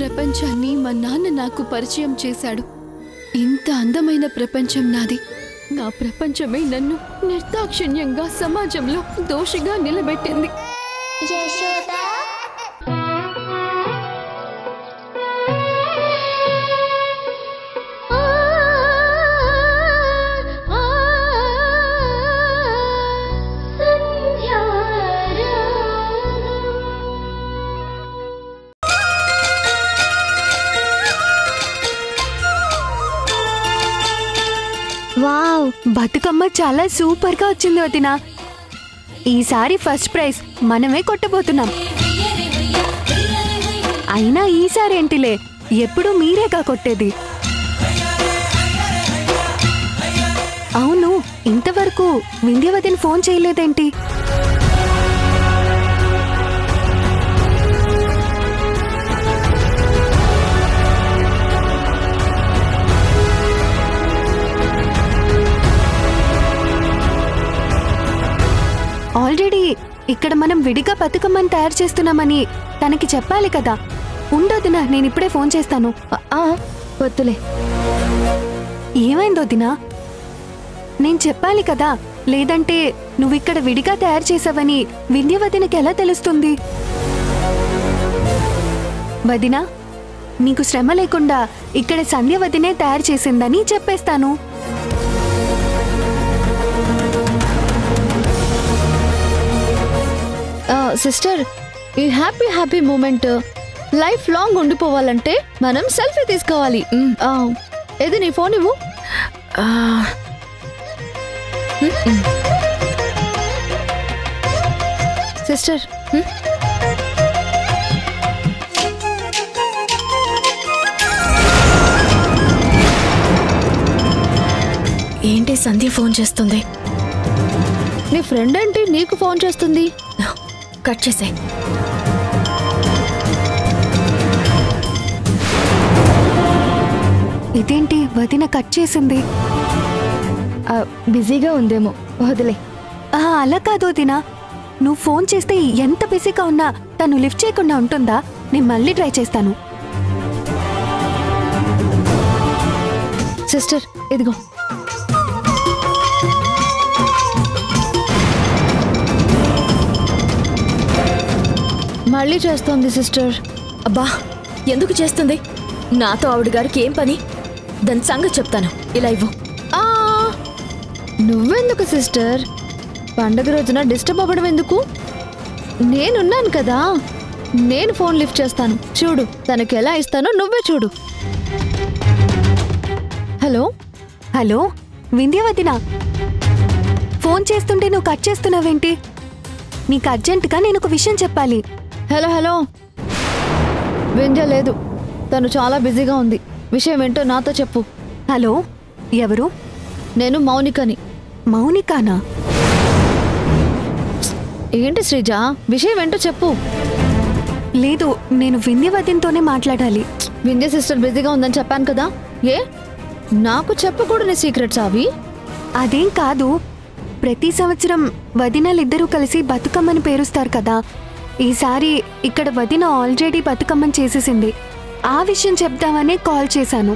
ప్రపంచాన్ని మా నాన్న నాకు పరిచయం చేశాడు. ఇంత అందమైన ప్రపంచం నాది. నా ప్రపంచమే నన్ను నిర్దాక్షిణ్యంగా సమాజంలో దోషిగా నిలబెట్టింది. వావ్, బతుకమ్మ చాలా సూపర్ గా వచ్చింది వదినా. ఈసారి ఫస్ట్ ప్రైజ్ మనమే కొట్టబోతున్నాం. అయినా ఈసారి ఏంటిలే, ఎప్పుడు మీరేగా కొట్టేది. అవును, ఇంతవరకు వింధ్యవతిని ఫోన్ చేయలేదేంటి? ఆల్రెడీ ఇక్కడ మనం విడిగా బతుకమ్మని తయారు చేస్తున్నామని తనకి చెప్పాలి కదా. ఉండొద్దునా, నేను ఇప్పుడే ఫోన్ చేస్తాను. వద్దులే. ఏమైందొద్దినా? నేను చెప్పాలి కదా, లేదంటే నువ్విక్కడ విడిగా తయారు చేసావని వింధ్యవతినికి ఎలా తెలుస్తుంది? వదినా, నీకు శ్రమ లేకుండా ఇక్కడ సంధ్యవతినే తయారు చేసిందని చెప్పేస్తాను. సిస్టర్, ఈ హ్యాపీ మూమెంట్ లైఫ్ లాంగ్ ఉండిపోవాలంటే మనం సెల్ఫీ తీసుకోవాలి. ఏది నీ ఫోన్ ఇవ్వు. సిస్టర్, ఏంటి సంధ్య ఫోన్ చేస్తుంది? నీ ఫ్రెండ్ ఏంటి నీకు ఫోన్ చేస్తుంది? కట్ చేసే. ఇదేంటి వదిన కట్ చేసింది? బిజీగా ఉందేమో, వదిలే. అలా కాదు వదినా, నువ్వు ఫోన్ చేస్తే ఎంత బిజీగా ఉన్నా తను లిఫ్ట్ చేయకుండా ఉంటుందా? నేను మళ్ళీ ట్రై చేస్తాను. సిస్టర్, ఇదిగో. మళ్ళీ చేస్తోంది సిస్టర్. అబ్బా, ఎందుకు చేస్తుంది? నాతో ఆవిడ గారికి ఏం పని? దాని సంగతి చెప్తాను. ఇలా ఇవ్వు. నువ్వెందుకు సిస్టర్? పండగ రోజున డిస్టర్బ్ అవ్వడం ఎందుకు? నేనున్నాను కదా, నేను ఫోన్ లిఫ్ట్ చేస్తాను. చూడు, తనకి ఎలా ఇస్తానో నువ్వే చూడు. Hello hello, వింధ్యవతినా? ఫోన్ చేస్తుంటే నువ్వు కట్ చేస్తున్నావేంటి? నీకు అర్జెంటుగా నేను ఒక విషయం చెప్పాలి. హలో హలో, వింధ్య లేదు, తను చాలా బిజీగా ఉంది. విషయం ఏంటో నాతో చెప్పు. హలో, ఎవరు? నేను మౌనికని. మౌనికానా? ఏంటి శ్రీజ, విషయం ఏంటో చెప్పు. లేదు, నేను వింధ్యవతితోనే మాట్లాడాలి. వింధ్య సిస్టర్ బిజీగా ఉందని చెప్పాను కదా. ఏ, నాకు చెప్పకూడని సీక్రెట్స్ అవి? అదేం కాదు, ప్రతి సంవత్సరం వదినలిద్దరూ కలిసి బతుకమ్మని పేరుస్తారు కదా. ఈసారి ఇక్కడ వదిన ఆల్రెడీ బతుకమ్మని చేసేసింది. ఆ విషయం చెప్దామనే కాల్ చేశాను.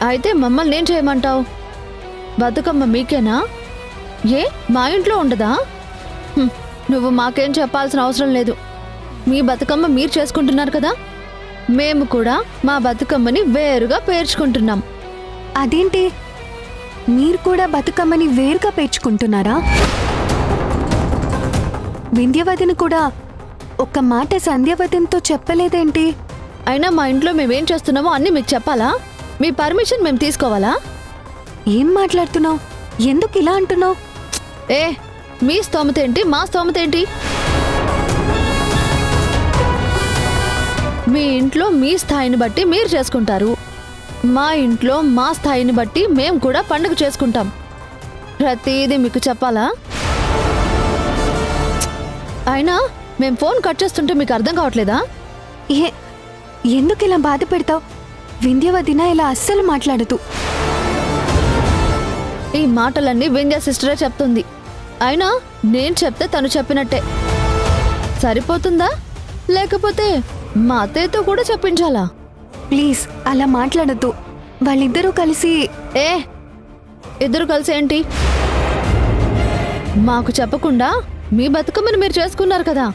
అయితే మమ్మల్ని ఏం చేయమంటావు? బతుకమ్మ మీకేనా? ఏ, మా ఇంట్లో ఉండదా? నువ్వు మాకేం చెప్పాల్సిన అవసరం లేదు. మీ బతుకమ్మ మీరు చేసుకుంటున్నారు కదా, మేము కూడా మా బతుకమ్మని వేరుగా పేర్చుకుంటున్నాం. అదేంటి, మీరు కూడా బతుకమ్మని వేరుగా పేర్చుకుంటున్నారా? వింధ్యవతిని కూడా ఒక్క మాట సంధ్యవతితో చెప్పలేదేంటి? అయినా మా ఇంట్లో మేమేం చేస్తున్నామో అన్నీ మీకు చెప్పాలా? మీ పర్మిషన్ మేము తీసుకోవాలా? ఏం మాట్లాడుతున్నావు? ఎందుకు ఇలా అంటున్నావు? ఏ, మీ స్తోమత ఏంటి, మా స్తోమత ఏంటి? మీ ఇంట్లో మీ స్థాయిని బట్టి మీరు చేసుకుంటారు, మా ఇంట్లో మా స్థాయిని బట్టి మేము కూడా పండుగ చేసుకుంటాం. ప్రతిదీ మీకు చెప్పాలా? అయినా మేము ఫోన్ కట్ చేస్తుంటే మీకు అర్థం కావట్లేదా? ఎందుకు ఇలా బాధ పెడతావు? వింధ్యవతిన ఇలా అస్సలు మాట్లాడదు. ఈ మాటలన్నీ వింధ్య సిస్టరే చెప్తుంది. అయినా నేను చెప్తే తను చెప్పినట్టే సరిపోతుందా? లేకపోతే మా అత్తయ్యతో కూడా చెప్పించాలా? ప్లీజ్ అలా మాట్లాడద్దు. వాళ్ళిద్దరూ కలిసి ఏ ఇద్దరు కలిసి ఏంటి? మాకు చెప్పకుండా మీ బతుకమ్మని మీరు చేసుకున్నారు కదా,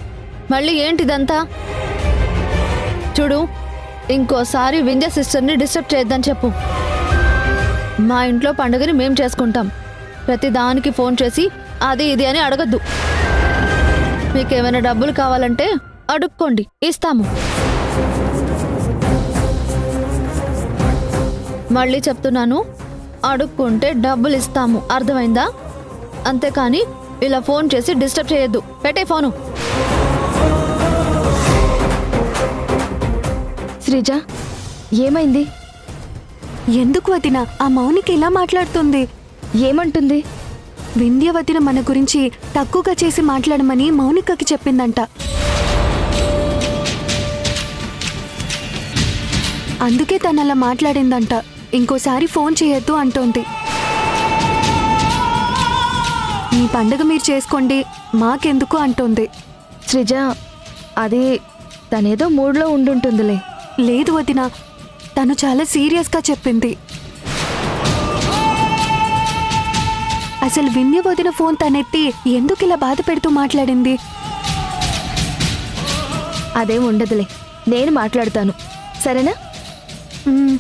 మళ్ళీ ఏంటిదంతా? చూడు, ఇంకోసారి వింధ్య సిస్టర్ని డిస్టర్బ్ చేయొద్దని చెప్పు. మా ఇంట్లో పండుగని మేం చేసుకుంటాం. ప్రతిదానికి ఫోన్ చేసి అది ఇది అని అడగద్దు. మీకేమైనా డబ్బులు కావాలంటే అడుక్కోండి, ఇస్తాము. మళ్ళీ చెప్తున్నాను, అడుక్కుంటే డబ్బులు ఇస్తాము, అర్థమైందా? అంతేకాని ఇలా ఫోన్ చేసి డిస్టర్బ్ చేయొద్దు. పెట్టే ఫోను. శ్రీజ, ఏమైంది? ఎందుకు వదిన ఆ మౌనికి ఇలా మాట్లాడుతుంది? ఏమంటుంది? వింధ్య వదిన మన గురించి తక్కువగా చేసి మాట్లాడమని మౌనికకి చెప్పిందంట. అందుకే తను అలా మాట్లాడిందంట. ఇంకోసారి ఫోన్ చేయొద్దు అంటోంది. మీ పండగ మీరు చేసుకోండి, మాకెందుకు అంటోంది. శ్రీజ, అది తనేదో మూడ్లో ఉండుంటుందిలే. లేదు వదిన, తను చాలా సీరియస్గా చెప్పింది. అసలు వింధ్య వదిన ఫోన్ తనెత్తి ఎందుకు ఇలా బాధ పెడుతూ మాట్లాడింది? అదేం ఉండదులే, నేను మాట్లాడతాను, సరేనా? మ్మ్.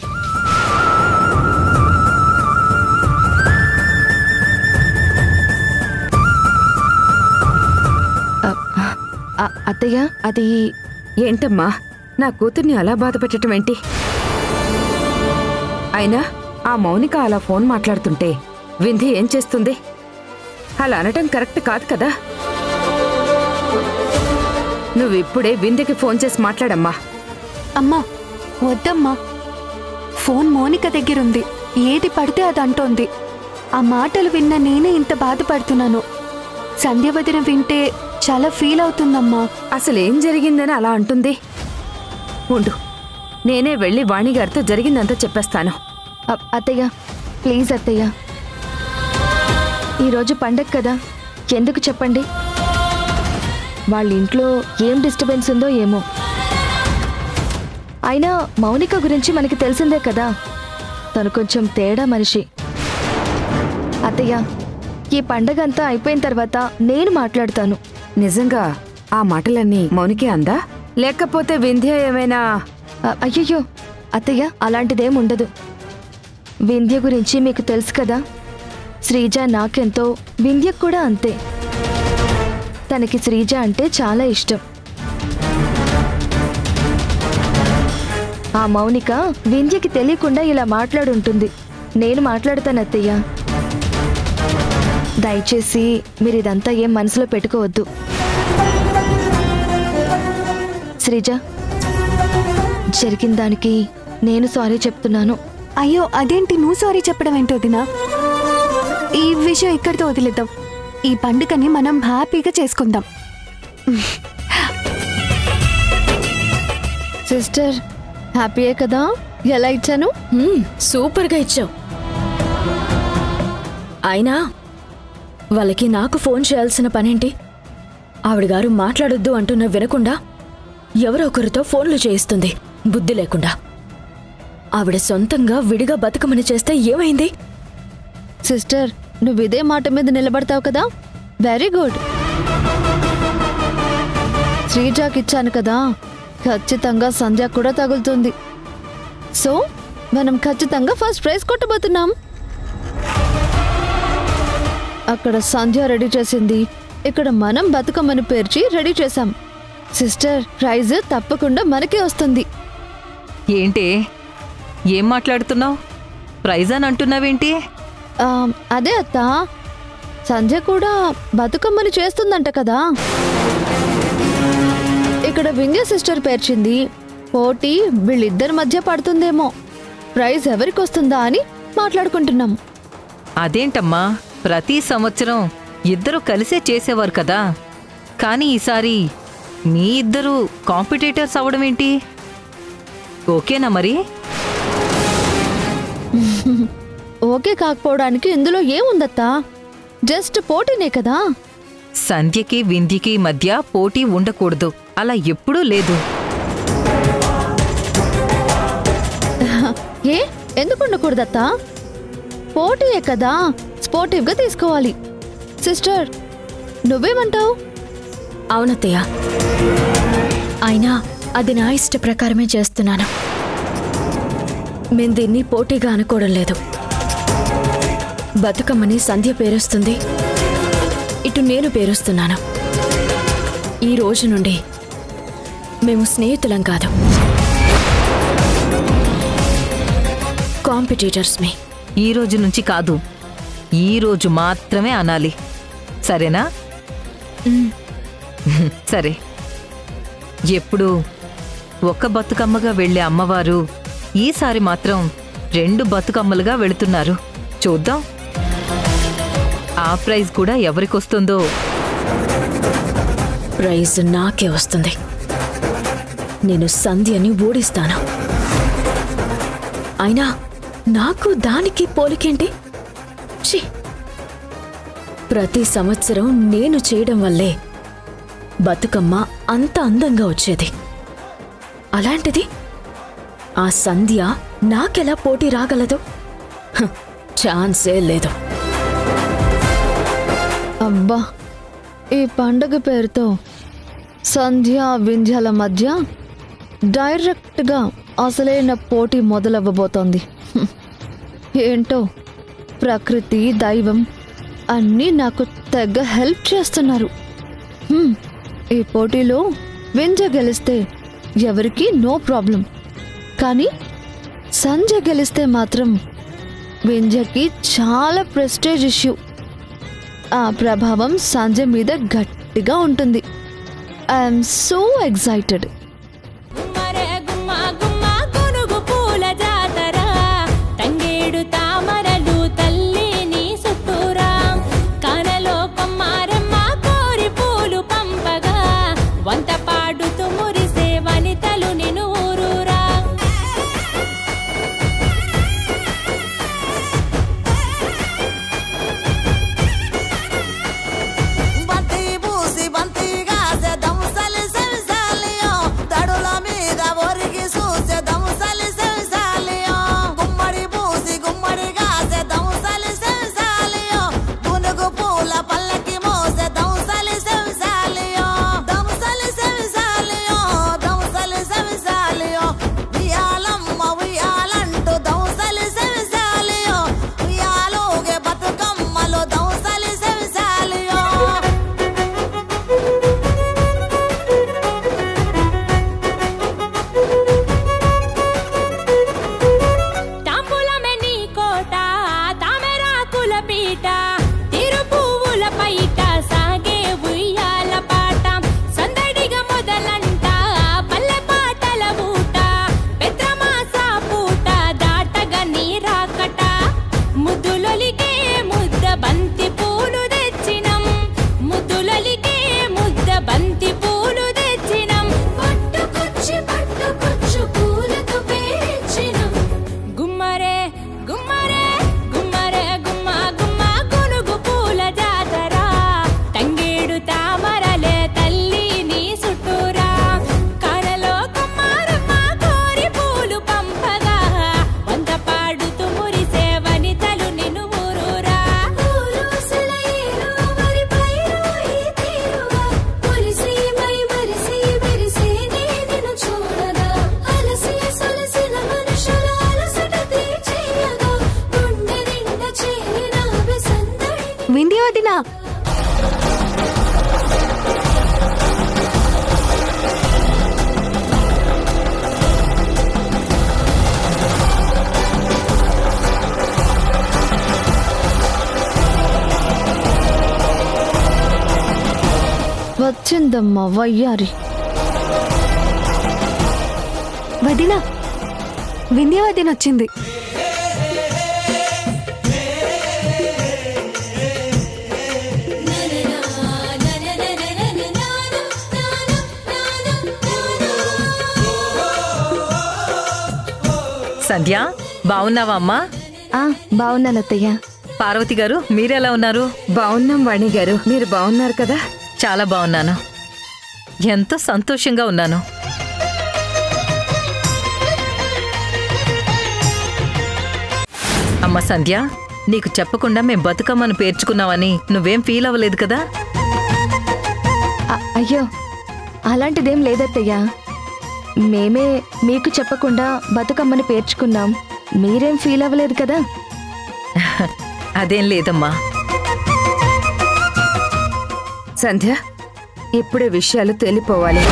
అత్తయ్య, అది ఏంటమ్మా నా కూతుర్ని అలా బాధ పెట్టడం ఏంటి? అయినా ఆ మౌనిక అలా ఫోన్ మాట్లాడుతుంటే వింధ్య ఏం చేస్తుంది? అలా అనటం కరెక్ట్ కాదు కదా. నువ్విప్పుడే వింధ్యకి ఫోన్ చేసి మాట్లాడమ్మా. అమ్మా వద్దమ్మా, ఫోన్ మౌనిక దగ్గరుంది. ఏది పడితే అది అంటోంది. ఆ మాటలు విన్న నేనే ఇంత బాధపడుతున్నాను. సంధ్య వదిన వింటే చాలా ఫీల్ అవుతుందమ్మా. అసలేం జరిగిందని అలా అంటుంది? ఉండు, నేనే వెళ్ళి వాణిగారితో జరిగిందంతా చెప్పేస్తాను. అత్తయ్య ప్లీజ్ అత్తయ్య, ఈరోజు పండగ కదా, ఎందుకు చెప్పండి? వాళ్ళ ఇంట్లో ఏం డిస్టర్బెన్స్ ఉందో ఏమో. అయినా మౌనిక గురించి మనకి తెలిసిందే కదా, తను కొంచెం తేడా మనిషి. అత్తయ్య, ఈ పండగ అంతా అయిపోయిన తర్వాత నేను మాట్లాడతాను. నిజంగా ఆ మాటలన్నీ మౌనికే అందా, లేకపోతే వింధ్య ఏమైనా? అయ్యయ్యో అత్తయ్య, అలాంటిదేం ఉండదు. వింధ్య గురించి మీకు తెలుసు కదా, శ్రీజ నాకెంతో, వింధ్యకు కూడా అంతే. తనకి శ్రీజ అంటే చాలా ఇష్టం. ఆ మౌనిక వింధ్యకి తెలియకుండా ఇలా మాట్లాడుంటుంది. నేను మాట్లాడతాను అత్తయ్య. దయచేసి మీరు ఇదంతా ఏం మనసులో పెట్టుకోవద్దు. శ్రీజ, జరిగిన దానికి నేను సారీ చెప్తున్నాను. అయ్యో అదేంటి నువ్వు సారీ చెప్పడం ఏంటో వదినా? ఈ విషయం ఇక్కడితో వదిలేద్దాం. ఈ పండుగని మనం హ్యాపీగా చేసుకుందాం. సిస్టర్, హ్యాపీయే కదా? ఎలా ఇచ్చాను? సూపర్గా ఇచ్చావు. అయినా వాళ్ళకి నాకు ఫోన్ చేయాల్సిన పనేంటి? ఆవిడగారు మాట్లాడొద్దు అంటున్నా వినకుండా ఎవరో ఒకరితో ఫోన్లు చేయిస్తుంది బుద్ధి లేకుండా. ఆవిడ సొంతంగా విడిగా బతుకమని చేస్తే ఏమైంది? సిస్టర్, నువ్వు ఇదే మాట మీద నిలబడతావు కదా, వెరీ గుడ్. శ్రీజాకి ఇచ్చాను కదా, ఖచ్చితంగా సంధ్య కూడా తగులుతుంది. సో మనం ఖచ్చితంగా ఫస్ట్ ప్రైజ్ కొట్టబోతున్నాం. అక్కడ సంధ్య రెడీ చేసింది, ఇక్కడ మనం బతుకమ్మని పేర్చి రెడీ చేశాం. సిస్టర్, ప్రైజ్ తప్పకుండా మనకే వస్తుంది. ఏంటి ఏం మాట్లాడుతున్నావు? ప్రైజ్ అని అంటున్నావేంటి? అదే అత్త, సంధ్య కూడా బతుకమ్మని చేస్తుందంట కదా. ఇక్కడ వింధ్య సిస్టర్ పేర్చింది. పోటీ వీళ్ళిద్దరి మధ్య పడుతుందేమో, ప్రైజ్ ఎవరికి వస్తుందా అని మాట్లాడుకుంటున్నాం. అదేంటమ్మా, ప్రతి సంవత్సరం ఇద్దరు కలిసే చేసేవారు కదా, కానీ ఈసారి మీ ఇద్దరు కాంపిటీటర్స్ అవడం ఏంటి? ఓకేనా మరి? ఓకే కాకపోవడానికి ఇందులో ఏముందత్తా, జస్ట్ పోటీనే కదా. సంధ్యకి వింధ్యకి మధ్య పోటీ ఉండకూడదు, అలా ఎప్పుడూ లేదు. ఏ ఎందుకు ఉండకూడదత్తా? పోటీయే కదా, స్పోర్టివ్గా తీసుకోవాలి. సిస్టర్ నువ్వేమంటావు? అవునత్తయ్య, అయినా అది నా ఇష్ట ప్రకారమే చేస్తున్నాను. మేము దీన్ని పోటీగా అనుకోవడం లేదు. బతుకమ్మని సంధ్య పేరుస్తుంది, ఇటు నేను పేరుస్తున్నాను. ఈ రోజు నుండి మేము స్నేహితులం కాదు, కాంపిటీటర్స్. ఈ రోజు నుంచి కాదు, ఈ రోజు మాత్రమే అనాలి, సరేనా? సరే. ఎప్పుడు ఒక బతుకమ్మగా వెళ్ళే అమ్మవారు ఈసారి మాత్రం 2 బతుకమ్మలుగా వెళుతున్నారు. చూద్దాం ఆ ప్రైజ్ కూడా ఎవరికొస్తుందో. ప్రైజ్ నాకే వస్తుంది. నేను సంధ్యని ఓడిస్తాను. అయినా నాకు దానికి పోలికేంటి? ఛీ! ప్రతి సంవత్సరం నేను చేయడం వల్లే బతుకమ్మ అంత అందంగా వచ్చేది. అలాంటిది ఆ సంధ్య నాకెలా పోటీ రాగలదు? ఛాన్సే లేదు. అబ్బా, ఈ పండుగ పేరుతో సంధ్య వింధ్యాల మధ్య డైరెక్ట్గా అసలైన పోటీ మొదలవ్వబోతోంది. ఏంటో ప్రకృతి దైవం అన్నీ నాకు తెగ హెల్ప్ చేస్తున్నారు. ఈ పోటీలో వింధ్య గెలిస్తే ఎవరికి నో ప్రాబ్లం, కానీ సంధ్య గెలిస్తే మాత్రం వింధ్యకి చాలా ప్రెస్టేజ్ ఇష్యూ. ఆ ప్రభావం సంధ్య మీద గట్టిగా ఉంటుంది. I'm so excited. వింధ్యవదినా, వచ్చిందమ్మా వయ్యారి. వదినా, వింధ్యవదిన వచ్చింది. సంధ్య, బావున్నావా అమ్మా? బాగున్నాను అత్తయ్య. పార్వతి గారు, మీరెలా ఉన్నారు? బాగున్నాం వాణి గారు, మీరు బాగున్నారు కదా? చాలా బాగున్నాను, ఎంతో సంతోషంగా ఉన్నాను. అమ్మ సంధ్య, నీకు చెప్పకుండా మేం బతుకమ్మను పేర్చుకున్నావని నువ్వేం ఫీల్ అవ్వలేదు కదా? అయ్యో అలాంటిదేం లేదత్తయ్య. మేమే మీకు చెప్పకుండా బతుకమ్మని పేర్చుకున్నాం. మీరేం ఫీల్ అవ్వలేదు కదా? అదేం లేదమ్మా. సంధ్య, ఇప్పుడే విషయాలు తేలిపోవాలి.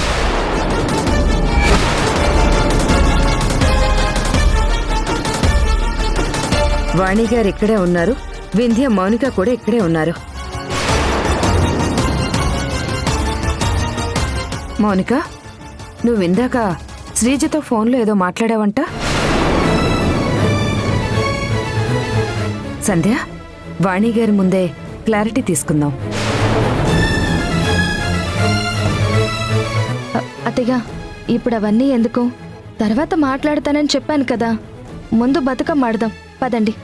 వాణిగారు ఇక్కడే ఉన్నారు, వింధ్య మౌనిక కూడా ఇక్కడే ఉన్నారు. మౌనిక, నువ్వు ఇందాక శ్రీజతో ఫోన్లో ఏదో మాట్లాడావంట. సంధ్య, వాణిగారి ముందే క్లారిటీ తీసుకుందాం. అత్తయ్య, ఇప్పుడు అవన్నీ ఎందుకు? తర్వాత మాట్లాడతానని చెప్పాను కదా. ముందు బతుకమ్మ ఆడదాం పదండి.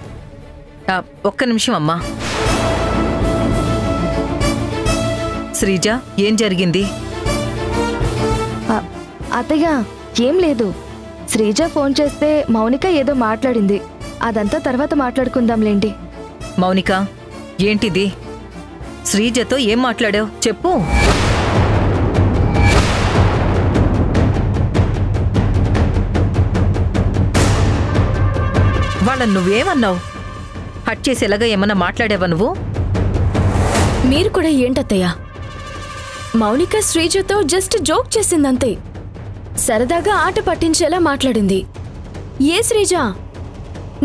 ఒక్క నిమిషం అమ్మా. శ్రీజ, ఏం జరిగింది? అత్తయ్య, ఏం లేదు. శ్రీజ ఫోన్ చేస్తే మౌనిక ఏదో మాట్లాడింది. అదంతా తర్వాత మాట్లాడుకుందాంలేండి. మౌనిక, ఏంటిది? శ్రీజతో ఏం మాట్లాడావు చెప్పు. వాళ్ళని నువ్వేమన్నావు? హట్ చేసేలాగా ఏమన్నా మాట్లాడావా నువ్వు? మీరు కూడా ఏంటత్తయ్యా? మౌనిక శ్రీజతో జస్ట్ జోక్ చేసిందంతే. సరదాగా ఆట పట్టించేలా మాట్లాడింది. ఏ శ్రీజ,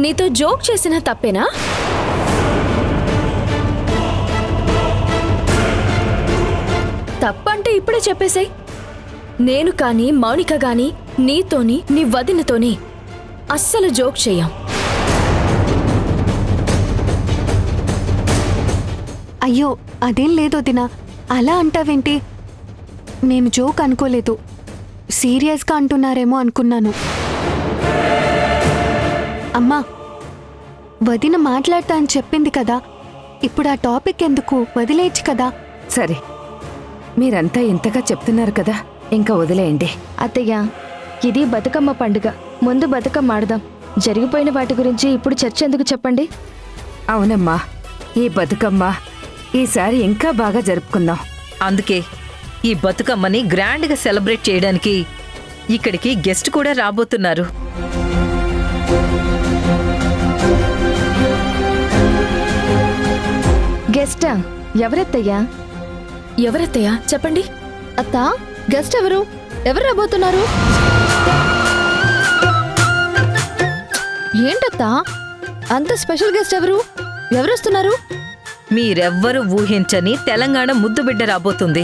నీతో జోక్ చేసిన తప్పేనా? తప్పంటే ఇప్పుడే చెప్పేశాయి. నేను కానీ మౌనిక గాని నీతోని నీ వదినతోని అస్సలు జోక్ చెయ్యం. అయ్యో అదేం లేదు వదినా, అలా అంటావేంటి? మేము జోక్ అనుకోలేదు, సీరియస్గా అంటున్నారేమో అనుకున్నాను. అమ్మా, వదిన మాట్లాడతా అని చెప్పింది కదా, ఇప్పుడు ఆ టాపిక్ ఎందుకు? వదిలేయచ్చు కదా. సరే, మీరంతా ఇంతగా చెప్తున్నారు కదా, ఇంకా వదిలేయండి. అత్తయ్య, ఇది బతుకమ్మ పండుగ. ముందు బతుకమ్మ ఆడదాం. జరిగిపోయిన వాటి గురించి ఇప్పుడు చర్చ ఎందుకు చెప్పండి? అవునమ్మా, ఈ బతుకమ్మ ఈసారి ఇంకా బాగా జరుపుకుందాం. అందుకే ఈ బతుకమ్మని గ్రాండ్గా సెలబ్రేట్ చేయడానికి ఇక్కడికి గెస్ట్ కూడా రాబోతున్నారు. గెస్టా? ఎవరెత్తయ్యా? ఎవరత్తయ్యా చెప్పండి. అత్తా, గెస్ట్ ఎవరు? ఎవరు రాబోతున్నారు? ఏంటత్తా, అంత స్పెషల్ గెస్ట్ ఎవరు? ఎవరొస్తున్నారు? మీరెవ్వరూ ఊహించని తెలంగాణ ముద్దుబిడ్డ రాబోతుంది.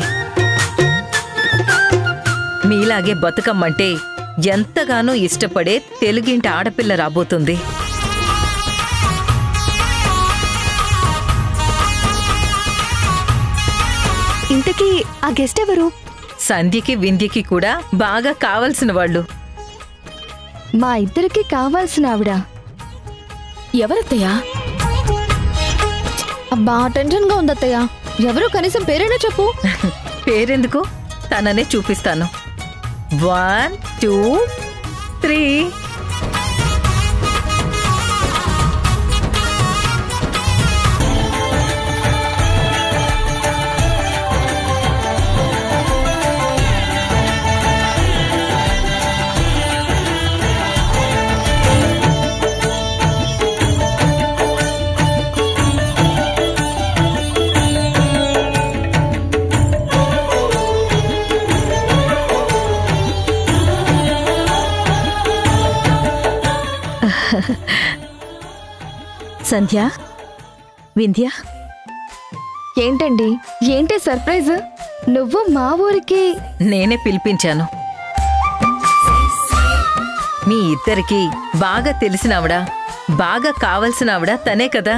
మీలాగే బతుకమ్మంటే ఎంతగానో ఇష్టపడే తెలుగింటి ఆడపిల్ల రాబోతుంది. ఇంతకీ ఆ గెస్ట్ ఎవరు? సంధ్యకి వింధ్యకి కూడా బాగా కావలసిన వాళ్ళు. మా ఇద్దరికి కావాల్సిన ఆవిడ ఎవరత్తయ్యా? అబ్బా, టెన్షన్ గా ఉందత్తయ్య. ఎవరు? కనీసం పేరైనా చెప్పు. పేరెందుకు, తననే చూపిస్తాను. 1 2 3. సంధ్య, వింధ్య, ఏంటండి? ఏంటి సర్ప్రైజ్? నువ్వు మా ఊరికి? నేనే పిలిపించాను. మీ ఇద్దరికి బాగా తెలిసినావిడ, బాగా కావలసినావిడ తనే కదా.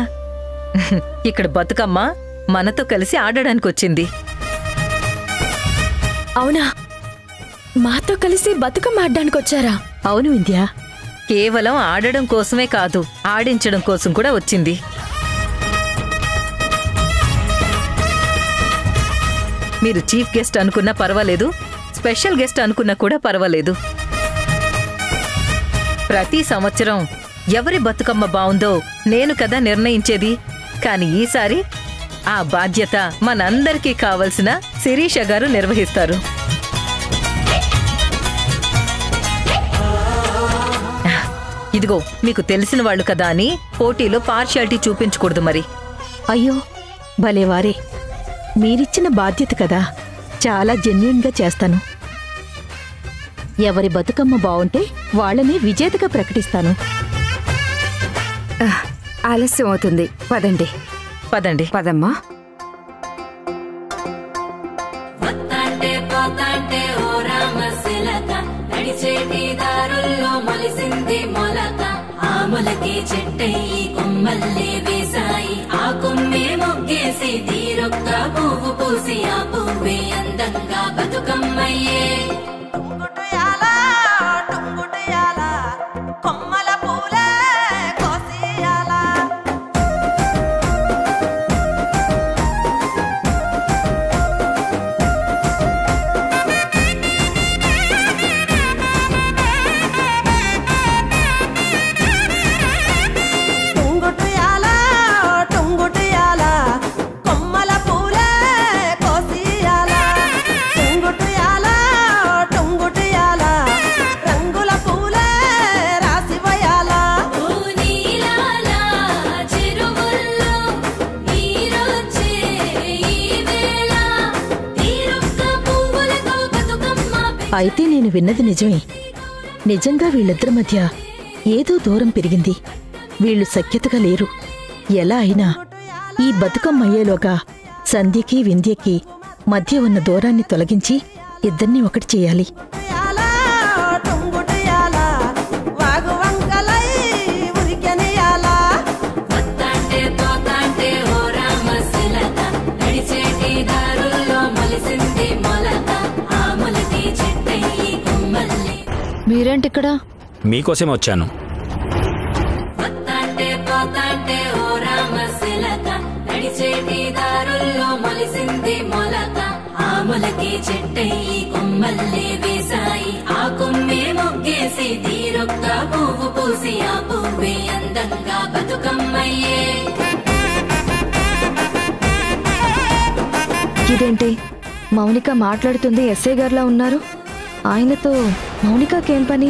ఇక్కడ బతుకమ్మ మనతో కలిసి ఆడడానికి వచ్చింది. అవునా? మాతో కలిసి బతుకమ్మ ఆడడానికి వచ్చారా? అవును వింధ్య, కేవలం ఆడడం కోసమే కాదు, ఆడించడం కోసం కూడా వచ్చింది. మీరు చీఫ్ గెస్ట్ అనుకున్నా పర్వాలేదు, స్పెషల్ గెస్ట్ అనుకున్నా కూడా పర్వాలేదు. ప్రతి సంవత్సరం ఎవరి బతుకమ్మ బావుందో నేను కదా నిర్ణయించేది. కాని ఈసారి ఆ బాధ్యత మనందరికీ కావలసిన శిరీష గారు నిర్వహిస్తారు. ఇదిగో మీకు తెలిసిన వాళ్ళు కదా అని పోటీలో పార్షియాలిటీ చూపించకూడదు మరి. అయ్యో భలేవారే, మీరిచ్చిన బాధ్యత కదా, చాలా జెన్యూన్గా చేస్తాను. ఎవరి బతుకమ్మ బావుంటే వాళ్ళని విజేతగా ప్రకటిస్తాను. ఆలస్యం అవుతుంది, పదండి. పదండి. పదమ్మా. ఆములకి చెట్టయి కొమ్మల్లే వేసాయి, ఆ కొమ్మే మొగ్గేసి తీరొక్క పువ్వు పూసి ఆ పువ్వే అందంగా బతుకమ్మయ్యే. కొమ్మల పూలే కోసియాలా. అయితే నేను విన్నది నిజమే. నిజంగా వీళ్ళిద్దరి మధ్య ఏదో దూరం పెరిగింది. వీళ్ళు సఖ్యతగా లేరు. ఎలా అయినా ఈ బతుకమ్మయ్యేలోగా సంధ్యకి వింధ్యకి మధ్య ఉన్న దూరాన్ని తొలగించి ఇద్దరినీ ఒకటి చేయాలి. మీరేంటి ఇక్కడ? మీకోసం వచ్చాను. ఆములకి చెట్టయి కొమ్మల్లే వేసాయి, ఆ కొమ్మే మొగ్గేసి తీరొక్క పువ్వు పూసి ఆ పువ్వే అందంగా బతుకమ్మయ్యే. ఇదేంటి మౌనిక మాట్లాడుతుంది ఎస్ఐ గారిలా ఉన్నారు? ఆయనతో మౌనికకేం పని?